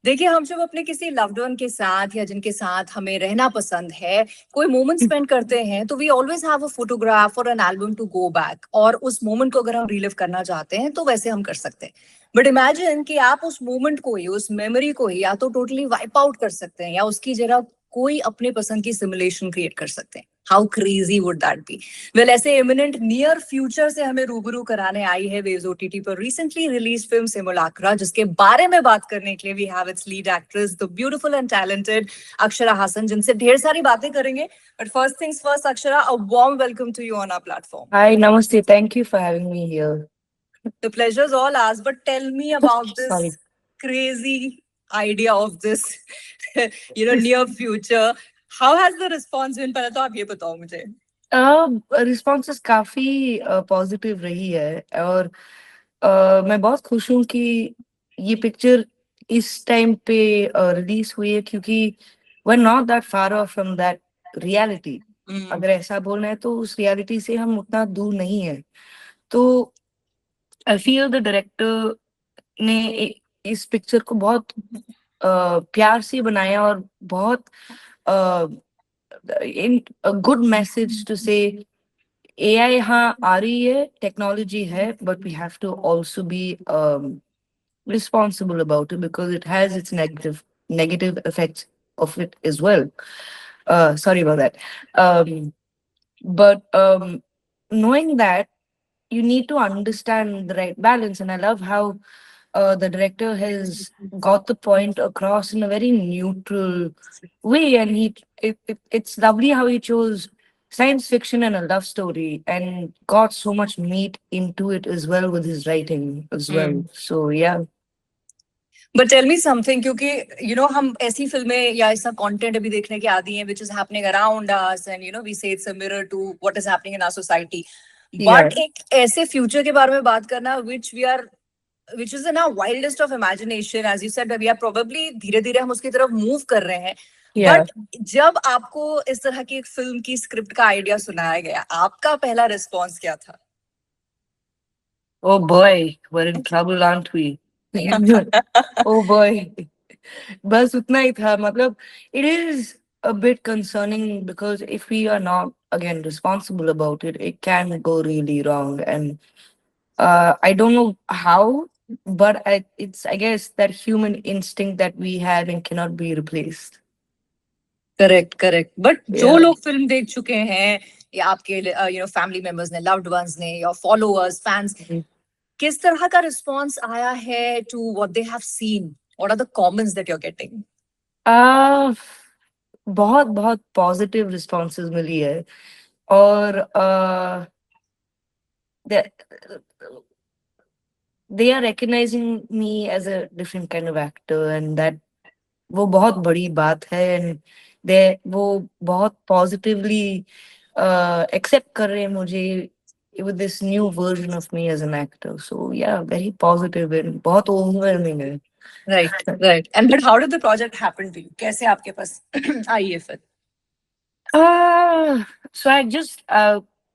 देखिए, हम जब अपने किसी लव्ड वन के साथ या जिनके साथ हमें रहना पसंद है, कोई मोमेंट स्पेंड करते हैं, तो we always have a photograph और an album to go back और उस मोमेंट को अगर हम रिलिव करना चाहते हैं, तो वैसे हम कर सकते हैं। बट इमेजिन कि आप उस मोमेंट को ही, उस मेमोरी को ही या तो टोटली वाइप आउट कर सकते हैं या उसकी जगह कोई अपने पसंद की सिमुलेशन क्रिएट कर सकते हैं। How crazy would that be? Well, ऐसे इमिनेंट नियर फ्यूचर से हमें रूबरू कराने आई है वेव्स ओटीटी पर रिसेंटली रिलीज फिल्म सिमुलाक्रा, जिसके बारे में बात करने के लिए we have its lead actress the beautiful and talented Akshara Haasan, जिनसे ढेर सारी बातें करेंगे। But first things first, Akshara, a warm welcome to you on our platform. Hi, Namaste. Thank you for having me here. The pleasure's all ours, but tell me about Sorry. this crazy idea of this near future. How has the response been? पहले तो आप ये बताओ मुझे। Responses काफी positive रही है और मैं बहुत खुश हूँ कि ये पिक्चर इस टाइम पे रिलीज हुई है क्योंकि we not that far off from that reality. अगर ऐसा बोलना है तो उस रियलिटी से हम उतना दूर नहीं है। तो आई फील द डायरेक्टर ने इस पिक्चर को बहुत प्यार से बनाया और बहुत इन गुड मैसेज टू से एआई हाँ आ रही है, टेक्नोलॉजी है, but we have to also be responsible about it because it has its negative effects of it as well. Sorry about that. But knowing that, you need to understand the right balance, and I love how the director has got the point across in a very neutral way, and it's lovely how he chose science fiction and a love story and got so much meat into it as well with his writing as well. So yeah. But tell me something, क्योंकि हम ऐसी फिल्में या ऐसा content अभी देखने के आदी हैं which is happening around us, and we say it's a mirror to what is happening in our society. Yeah. But एक ऐसे फ्यूचर के बारे में बात करना which is in our wildest of imagination, as you said, we are probably धीरे धीरे हम उसकी तरफ मूव कर रहे हैं। Yeah. बट जब आपको इस तरह की एक फिल्म की स्क्रिप्ट का आइडिया सुनाया गया, आपका पहला रिस्पॉन्स क्या था? Oh boy, we're in trouble, aren't we? Oh boy. बस उतना ही था मतलब it is a bit concerning because if we are not again responsible about it, it can go really wrong. And I don't know how, but it's I guess that human instinct that we have and cannot be replaced. Correct, correct. But जो Yeah. लोग film देख चुके हैं या आपके family members ने, loved ones ने, या फॉलोअर्स, फैंस, किस तरह का रिस्पॉन्स आया है to what they have seen? What are the comments that you are getting? Uh, बहुत बहुत पॉजिटिव रिस्पॉन्सेज मिली है और they they are recognizing me as a different kind of actor and that वो बहुत बड़ी बात है and they वो बहुत positively accept कर रहे हैं मुझे with this new version of me as an actor. So yeah, very positive and बहुत overwhelming है. Right, right. And but how did the project happen to you? कैसे आपके पास आई ये फिर? So I just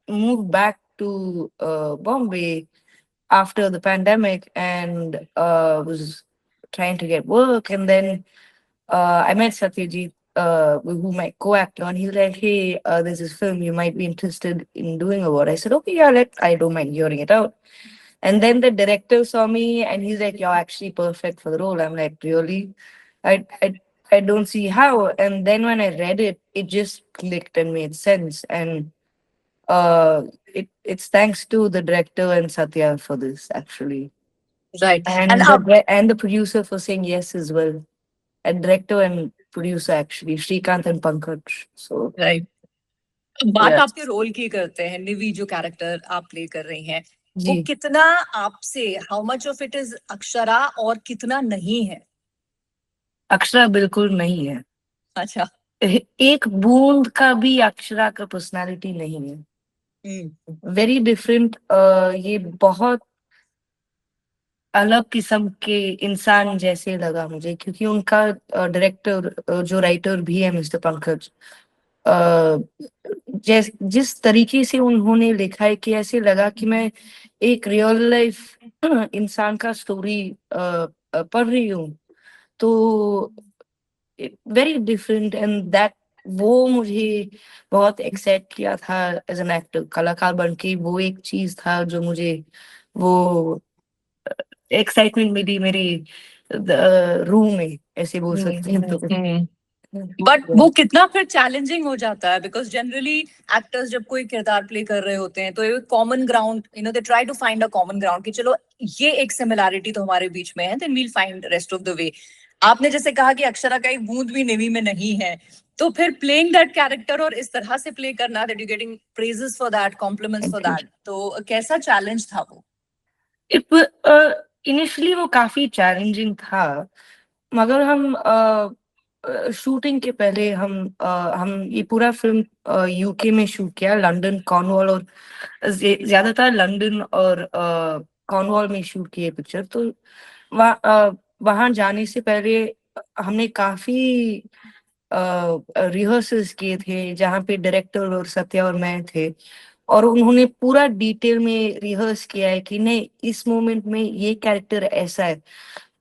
moved back to Bombay after the pandemic and was trying to get work. And then I met Satyajit, who my co-actor, and he's like, "Hey, there's this film you might be interested in doing a what?" I said, "Okay, yeah, I don't mind hearing it out." And then the director saw me, and he's like, "You're actually perfect for the role." I'm like, "Really?" I I I don't see how. And then when I read it, it just clicked and made sense. And it's thanks to the director and Satya for this actually, right. And and अब the producer for saying yes as well, and director and producer actually, Shrikant and Pankaj. So right, बात yeah. आपके role की करते हैं। निवी जो character आप play कर रही हैं, वो जी, कितना आपसे, how much of it is Akshara और कितना नहीं है? अक्षरा बिल्कुल नहीं है। अच्छा। एक बूंद का भी अक्षरा का पर्सनालिटी नहीं है। Very different. ये बहुत अलग किस्म के इंसान जैसे लगा मुझे क्योंकि उनका डायरेक्टर जो राइटर भी है मिस्टर पंकज, जिस तरीके से उन्होंने लिखा है कि ऐसे लगा कि मैं एक रियल लाइफ इंसान का स्टोरी पढ़ रही हूँ। तो वेरी डिफरेंट एंड दैट वो मुझे बहुत एक्साइट किया था एज एन एक्टर, कलाकार बन के। वो एक चीज था जो मुझे वो एक्साइटमेंट मिली मेरे रूम में, ऐसे बोल सकते हैं। तो बट वो कितना फिर चैलेंजिंग हो जाता है, बिकॉज जनरली एक्टर्स जब कोई किरदार प्ले कर रहे होते हैं तो ये common ground, they try to find a common ground कि चलो ये एक सिमिलैरिटी तो हमारे बीच में है, then we'll find rest of the way. आपने जैसे कहा कि अक्षरा का एक बूंद भी नेवी में नहीं है, तो फिर प्लेइंग दैट कैरेक्टर और इस तरह से प्ले करना, that you getting praises for that, compliments for that, तो कैसा चैलेंज था वो? इनिशियली वो काफी चैलेंजिंग था, मगर हम शूटिंग के पहले हम ये पूरा फिल्म यूके में शूट किया, लंदन, कॉर्नवॉल, और ज्यादातर लंदन और कॉर्नवॉल में शूट किए पिक्चर। तो वहां जाने से पहले हमने काफी रिहर्सल्स किए थे, जहाँ पे डायरेक्टर और सत्या और मैं थे, और उन्होंने पूरा डिटेल में रिहर्स किया है कि नहीं, इस मोमेंट में ये कैरेक्टर ऐसा है।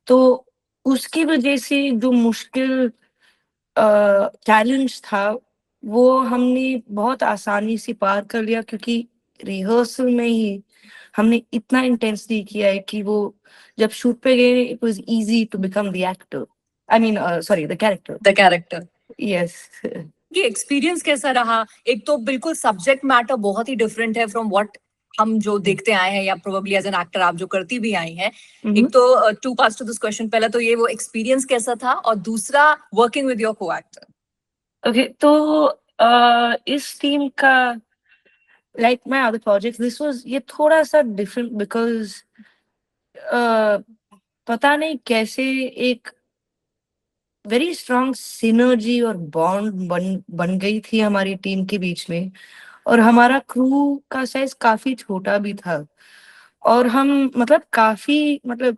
तो उसकी वजह से जो मुश्किल चैलेंज था वो हमने बहुत आसानी से पार कर लिया, क्योंकि रिहर्सल में ही हमने इतना इंटेंसली किया है कि वो जब शूट पे गए, it was easy to become the actor, I mean sorry, the character. The character. Yes. ये एक्सपीरियंस कैसा रहा? एक तो बिल्कुल सब्जेक्ट मैटर बहुत ही डिफरेंट है फ्रॉम व्हाट हम जो देखते आए हैं, या प्रोबेबली एज एन एक्टर आप जो करती भी आई हैं। एक तो two parts to this question, पहला तो ये वो एक्सपीरियंस कैसा था, और दूसरा working with your co actor. Okay, तो इस टीम का, like my other project, this was, ये थोड़ा सा डिफरेंट बिकॉज पता नहीं कैसे एक वेरी स्ट्रॉन्ग सिनर्जी और बॉन्ड बन गई थी हमारी टीम के बीच में। और हमारा क्रू का साइज काफी छोटा भी था, और हम मतलब काफी मतलब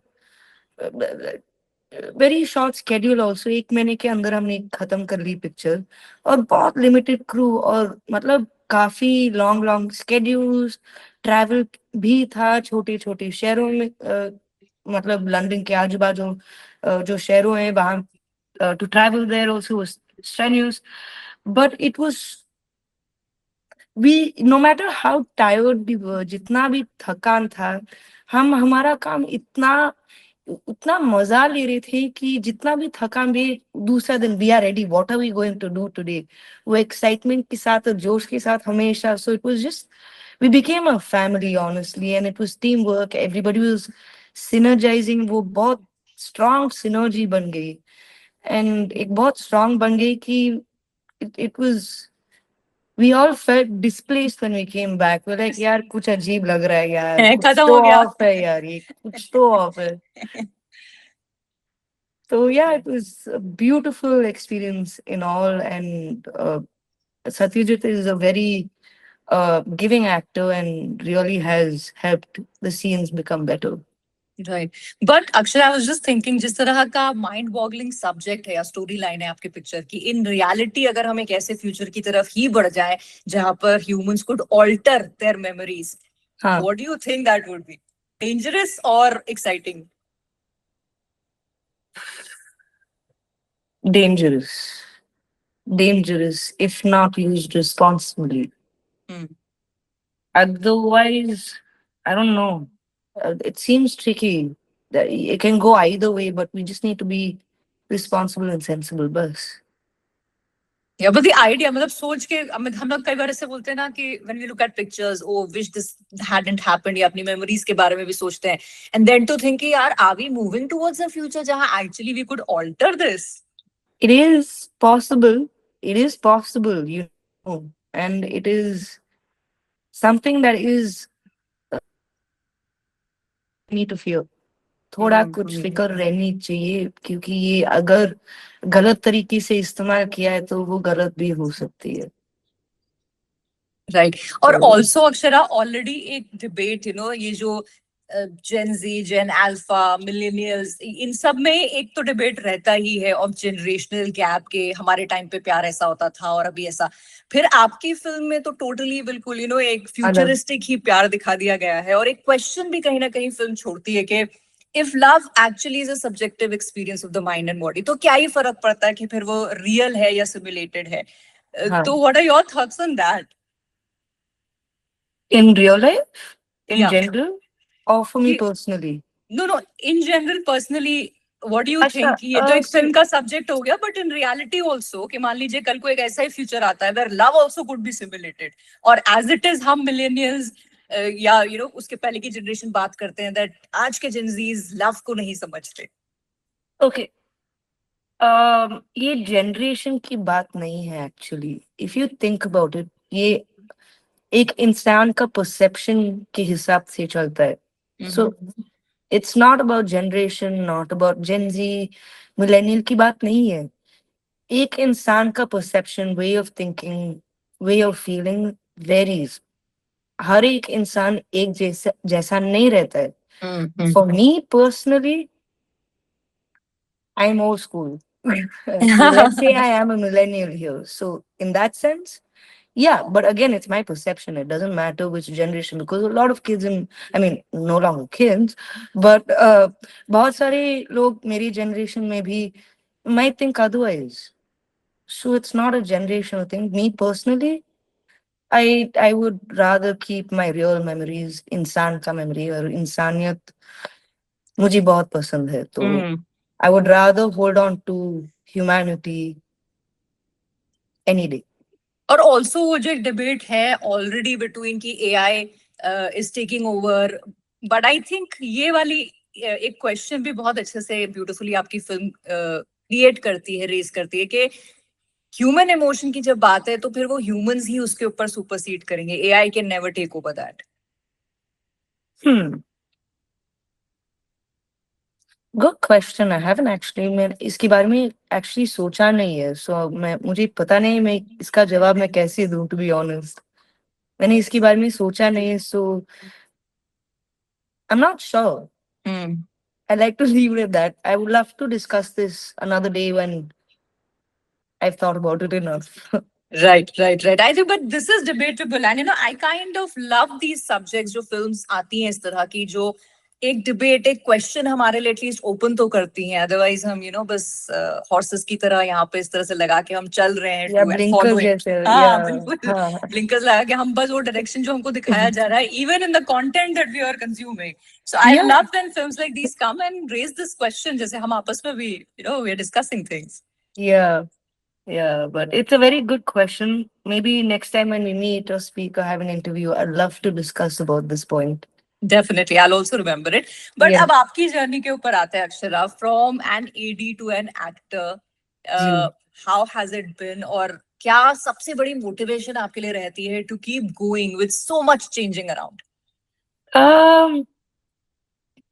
वेरी शॉर्ट स्केड्यूल ऑल्सो, 1 महीने के अंदर हमने खत्म कर ली पिक्चर, और बहुत लिमिटेड क्रू, और मतलब काफी लॉन्ग लॉन्ग स्केड्यूल्स, ट्रैवल भी था छोटे छोटे शहरों में, मतलब लंदन के आजू बाजू जो शहरों हैं वहां, to travel there also was strenuous, but it was, we, no matter how tired we were, जितना भी थकान था, हम हमारा काम इतना उतना मजा ले रहे थे कि जितना भी थकान भी, दूसरा दिन we are ready, what are we going to do today, वो एक्साइटमेंट के साथ और जोश के साथ हमेशा। So it was just, we became a family honestly, and it was teamwork, everybody was synergizing, वो बहुत strong synergy बन गई, and एक बहुत strong बन गई कि it was, we all felt displaced when we came back. We're like, यार कुछ अजीब लग रहा है यार, कुछ खत्म तो हो गया। ऑफ है यार, ये कुछ तो ऑफ है। So yeah, it was a beautiful experience in all, and Satyajit is a very giving actor and really has helped the scenes become better. Right, but अक्षर, आई वाज जस्ट थिंकिंग, जिस तरह का mind boggling subject है या story line है आपके picture की, in reality अगर हम एक ऐसे फ्यूचर की तरफ ही बढ़ जाए जहां पर humans could alter their memories, हाँ, what do you think that would be? Dangerous और exciting? dangerous, dangerous if not used responsibly. Otherwise, I don't know. It seems tricky. That it can go either way, but we just need to be responsible and sensible, bus. या but the idea, मतलब सोच के हम लोग कई बार ऐसे बोलते हैं ना कि when we look at pictures, oh wish this hadn't happened, या अपनी मेमोरीज के बारे में भी सोचते हैं, एंड देन टू थिंक कि यार are we moving towards a future जहां actually we could alter this? It is possible. It is possible, you know, and it is something that is need to fear. थोड़ा कुछ फिक्र रहनी चाहिए, क्योंकि ये अगर गलत तरीके से इस्तेमाल किया है तो वो गलत भी हो सकती है। राइट, और ऑल्सो अक्षरा, ऑलरेडी एक डिबेट, ये जो जेन जी, जेन अल्फा, मिलेनियल्स, इन सब में एक तो डिबेट रहता ही है ऑफ जनरेशनल गैप के, हमारे टाइम पे प्यार ऐसा होता था और अभी ऐसा। फिर आपकी फिल्म में तो टोटली बिल्कुल एक फ्यूचरिस्टिक ही प्यार दिखा दिया गया है, और एक क्वेश्चन भी कहीं ना कहीं फिल्म छोड़ती है कि if love actually is a subjective experience of the mind and body, तो क्या ही फर्क पड़ता है कि फिर वो real है या simulated है? हाँ. तो what are your thoughts on that? In real life, in Yeah. general, or for me कि- personally? No, in general, personally, what do you अच्छा, think? ये तो एक see, फिल्म का सब्जेक्ट हो गया, but in reality also, कि मान लीजिए कल को एक ऐसा ही फ्यूचर आता है where love also could be simulated, और as it is हम millennials या उसके पहले की जनरेशन बात करते हैं that आज के जेनजीज लव को नहीं समझते. okay. ये जनरेशन की बात नहीं है actually. If you think about it, ये एक इंसान का परसेप्शन के हिसाब से चलता है. So it's not about generation, not about Gen Z, millennial की बात नहीं है. एक इंसान का perception, way of thinking, way of feeling varies. हर एक इंसान एक जैसा जैसा नहीं रहता है. For me personally, I'm old school. So let's say I am a millennial here. So in that sense, yeah. But again, it's my perception. It doesn't matter which generation, because a lot of kids I mean, no longer kids, but बहुत सारे लोग मेरी generation में भी might think otherwise. So it's not a generational thing. Me personally, I would rather keep my real memories. इंसान का memory और इंसानियत मुझे बहुत पसंद है. तो I would rather hold on to humanity any day. और ऑल्सो वो जो एक डिबेट है ऑलरेडी बिटवीन की AI is taking over, but I think ये वाली एक क्वेश्चन भी बहुत अच्छे से ब्यूटीफुली आपकी फिल्म क्रिएट करती है, रेज करती है कि ह्यूमन इमोशन की जब बात है तो फिर वो ह्यूमंस ही उसके ऊपर सुपरसीड करेंगे, AI can never take over that. Good question. I haven't actually, मैं इसके बारे में actually सोचा नहीं है. So मुझे पता नहीं मैं इसका जवाब मैं कैसे दूं, to be honest. मैंने इसके बारे में सोचा नहीं है, so I'm not sure. I like to leave it at that. I would love to discuss this another day when I've thought about it enough. Right. I think, but this is debatable, and I kind of love these subjects जो films आती हैं इस तरह की, जो एक debate, एक question हमारे लिए एटलीस्ट ओपन तो करती हैं. अदरवाइज हम बस हॉर्सेस की तरह यहाँ पे इस तरह से लगा के हम चल रहे हैं या टू एंड blinkers फॉलोइंग. जैसे. हाँ बिल्कुल, हाँ. ब्लिंकर्स लगा के हम बस वो डायरेक्शन जो हमको दिखाया जा रहा है, even in the content that we are consuming. So I Yeah. Love when films like these come and raise this question, जैसे हम आपस में भी we are discussing things. Yeah. Yeah, but it's a very good question. Maybe next time when we meet or speak or have an interview, I'd love to discuss about this point. Definitely, I'll also remember it. But Yeah. अब आपकी journey के ऊपर आते हैं Akshara, from an AD to an actor, how has it been, और क्या सबसे बड़ी मोटिवेशन आपके लिए रहती है to keep going with so much changing around?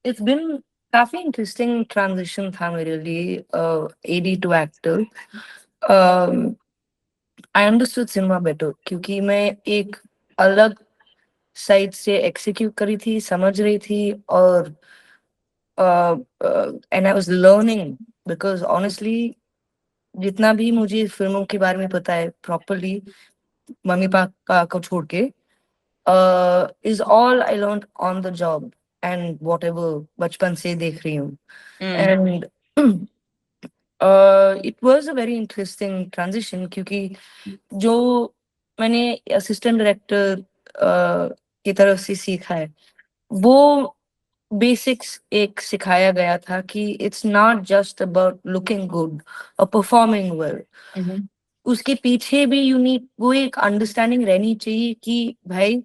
It's been काफी interesting transition था मेरे लिए, AD to actor. I understood cinema better क्योंकि मैं एक अलग साइड से execute करी थी, समझ रही थी, और and I was learning because honestly जितना भी मुझे फिल्मों के बारे में पता है properly, मम्मी पापा को छोड़ के, is all I learned on the job and whatever बचपन से देख रही हूँ. And it was a very interesting transition क्योंकि जो मैंने असिस्टेंट डायरेक्टर की तरफ से सीखा है, वो बेसिक्स एक सिखाया गया था कि it's not just about looking good और परफॉर्मिंग वेल. उसके पीछे भी यू नीड वो एक अंडरस्टैंडिंग रहनी चाहिए कि भाई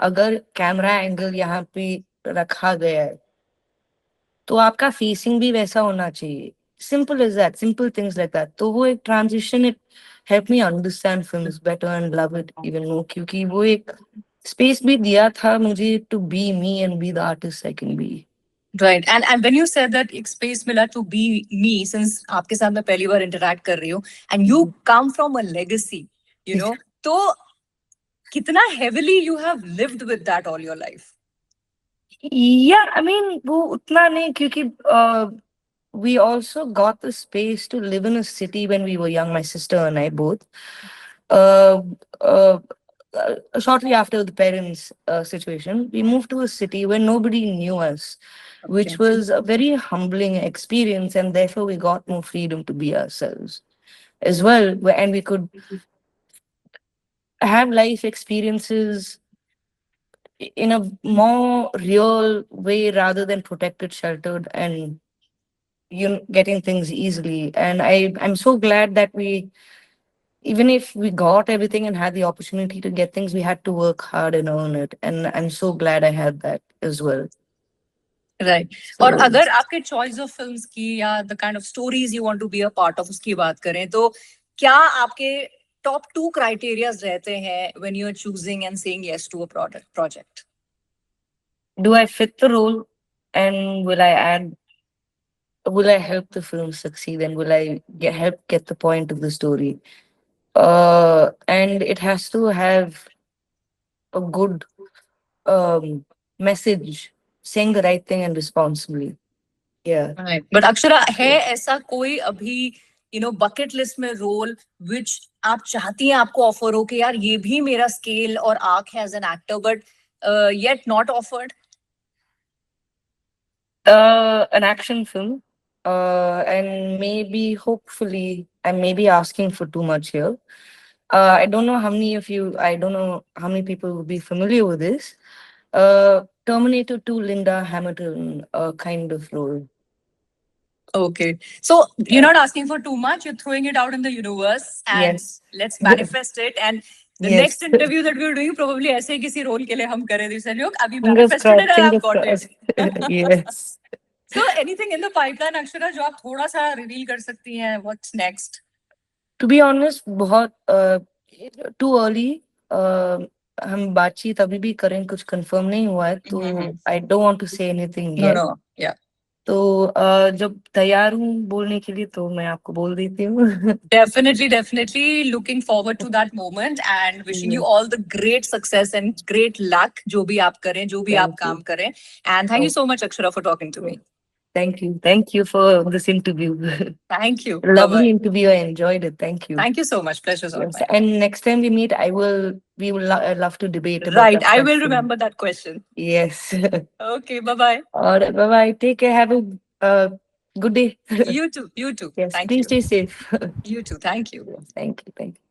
अगर कैमरा एंगल यहाँ पे रखा गया है तो आपका फेसिंग भी वैसा होना चाहिए. Simple is that, simple things like that. तो वो एक transition, it help me understand films better and love it even more क्योंकि वो एक स्पेस भी दिया था मुझे to be me and be the artist I can be. Right. And when you said that एक space मिला to be me, since आपके साथ मैं पहली बार interact कर रही हूँ, and you come from a legacy, तो कितना heavily you have lived with that all your life? Yeah, I mean वो उतना नहीं क्योंकि we also got the space to live in a city when we were young, my sister and I both. Uh, uh, Shortly after the parents' situation, we moved to a city where nobody knew us. which Okay. was a very humbling experience, and therefore we got more freedom to be ourselves as well, and we could have life experiences in a more real way rather than protected, sheltered, and getting things easily. And I'm so glad that we, even if we got everything and had the opportunity to get things, we had to work hard and earn it. And I'm so glad I had that as well. Right और So अगर आपके choice of films की या the kind of stories you want to be a part of उसकी बात करें तो क्या आपके टॉप 2 क्राइटेरियाज रहते हैं when you are choosing and saying yes to a project? do I fit the role, and will I help the film succeed, and will I help get the point of the story? And it has to have a good message, saying the right thing and responsibly. Yeah. But Akshara है ऐसा कोई अभी bucket list में role which आप चाहती हैं आपको offer हो कि यार ये भी मेरा स्केल और आर्क है as an actor but yet not offered? An action film. And maybe, hopefully, I may be asking for too much here. I don't know how many of you, I don't know how many people will be familiar with this. Terminator 2 Linda Hamilton kind of role. Okay. So you're not asking for too much. You're throwing it out in the universe and Yes. let's manifest it. And the Yes. next interview that we're doing probably ऐसे ही किसी role के लिए हम करें this लोग अभी Fingers manifested it crossed, and I've fingers got it. crossed. Yes. So anything in the pipeline Akshara जो आप थोड़ा सा reveal कर सकती हैं? What's next? To be honest, बहुत too early. हम बातचीत अभी भी करें, कुछ कंफर्म नहीं हुआ है, तो I don't want to say anything yet. No, yeah. तो जब तैयार हूँ बोलने के लिए तो मैं आपको बोल देती हूँ. Definitely looking forward to that moment and wishing you all the great success and great luck जो भी आप करें, जो भी आप काम करें. And thank you so much Akshara for talking to me. Thank you for this interview. Thank you. Lovely Bye-bye. interview. I enjoyed it. Thank you. Thank you so much. Pleasure's all Yes. mine. And next time we meet, we will love to debate about Right. that I will question. remember that question. Yes. Okay. Bye-bye. All right. Bye bye. Take care. Have a good day. You too. You too. Yes. Thank Please you. stay safe. You too. Thank you. Thank you. Thank you.